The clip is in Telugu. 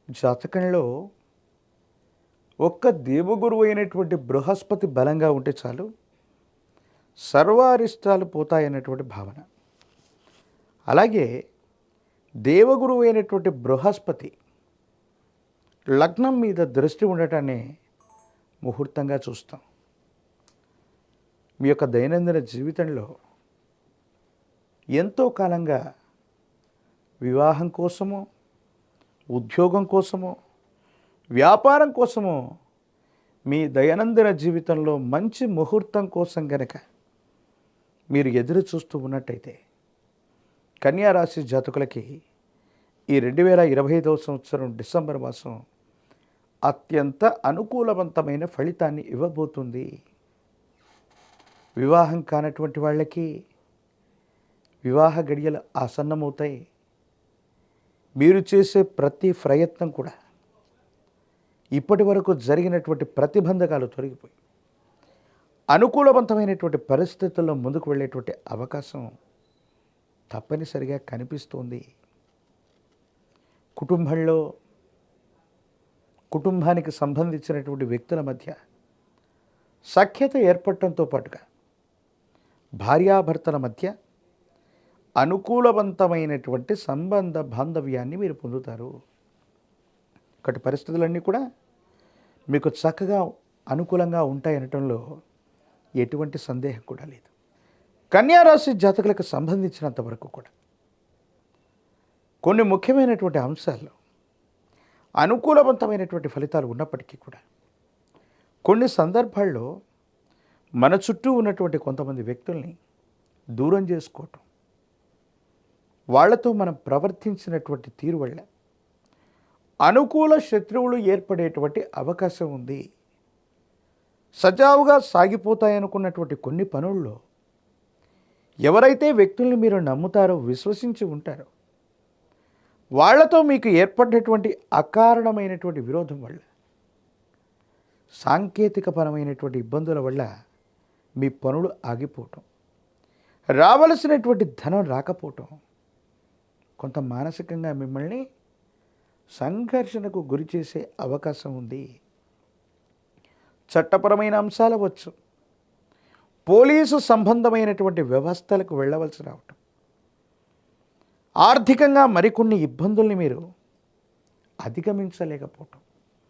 జాతకంలో ఒక్క దేవగురువు అయినటువంటి బృహస్పతి బలంగా ఉంటే చాలు సర్వారిష్టాలు పోతాయన్నటువంటి భావన. అలాగే దేవగురువు అయినటువంటి బృహస్పతి లగ్నం మీద దృష్టి ఉండటాన్ని ముహూర్తంగా చూస్తాం. మీ యొక్క దైనందిన జీవితంలో ఎంతో కాలంగా వివాహం కోసమో, ఉద్యోగం కోసమో, వ్యాపారం కోసమో మీ దైనందిన జీవితంలో మంచి ముహూర్తం కోసం గనక మీరు ఎదురు చూస్తూ ఉన్నట్టయితే కన్యా రాశి జాతకులకి ఈ 2025వ సంవత్సరం డిసెంబర్ మాసం అత్యంత అనుకూలవంతమైన ఫలితాన్ని ఇవ్వబోతుంది. వివాహం కానటువంటి వాళ్ళకి వివాహ గడియలు ఆసన్నమవుతాయి. మీరు చేసే ప్రతి ప్రయత్నం కూడా ఇప్పటి వరకు జరిగినటువంటి ప్రతిబంధకాలు తొలగిపోయి అనుకూలవంతమైనటువంటి పరిస్థితుల్లో ముందుకు వెళ్ళేటువంటి అవకాశం తప్పనిసరిగా కనిపిస్తోంది. కుటుంబానికి సంబంధించినటువంటి వ్యక్తుల మధ్య సఖ్యత ఏర్పడటంతో పాటుగా భార్యాభర్తల మధ్య అనుకూలవంతమైనటువంటి సంబంధ బాంధవ్యాన్ని మీరు పొందుతారు. ఒకటి పరిస్థితులన్నీ కూడా మీకు చక్కగా అనుకూలంగా ఉంటాయనటంలో ఎటువంటి సందేహం కూడా లేదు. కన్యారాశి జాతకులకు సంబంధించినంత వరకు కూడా కొన్ని ముఖ్యమైనటువంటి అంశాల్లో అనుకూలవంతమైనటువంటి ఫలితాలు ఉన్నప్పటికీ కూడా కొన్ని సందర్భాల్లో మన చుట్టూ ఉన్నటువంటి కొంతమంది వ్యక్తుల్ని దూరం చేసుకోవటం, వాళ్లతో మనం ప్రవర్తించినటువంటి తీరు వల్ల అనుకూల శత్రువులు ఏర్పడేటువంటి అవకాశం ఉంది. సజావుగా సాగిపోతాయనుకున్నటువంటి కొన్ని పనుల్లో ఎవరైతే వ్యక్తుల్ని మీరు నమ్ముతారో, విశ్వసించి ఉంటారో, వాళ్లతో మీకు ఏర్పడినటువంటి అకారణమైనటువంటి విరోధం వల్ల, సాంకేతికపరమైనటువంటి ఇబ్బందుల వల్ల మీ పనులు ఆగిపోవటం, రావలసినటువంటి ధనం రాకపోవటం, కొంత మానసికంగా మిమ్మల్ని సంఘర్షణకు గురి చేసే అవకాశం ఉంది. చట్టపరమైన అంశాలు వచ్చు, పోలీసు సంబంధమైనటువంటి వ్యవస్థలకు వెళ్ళవలసి రావటం, ఆర్థికంగా మరికొన్ని ఇబ్బందుల్ని మీరు అధిగమించలేకపోవటం,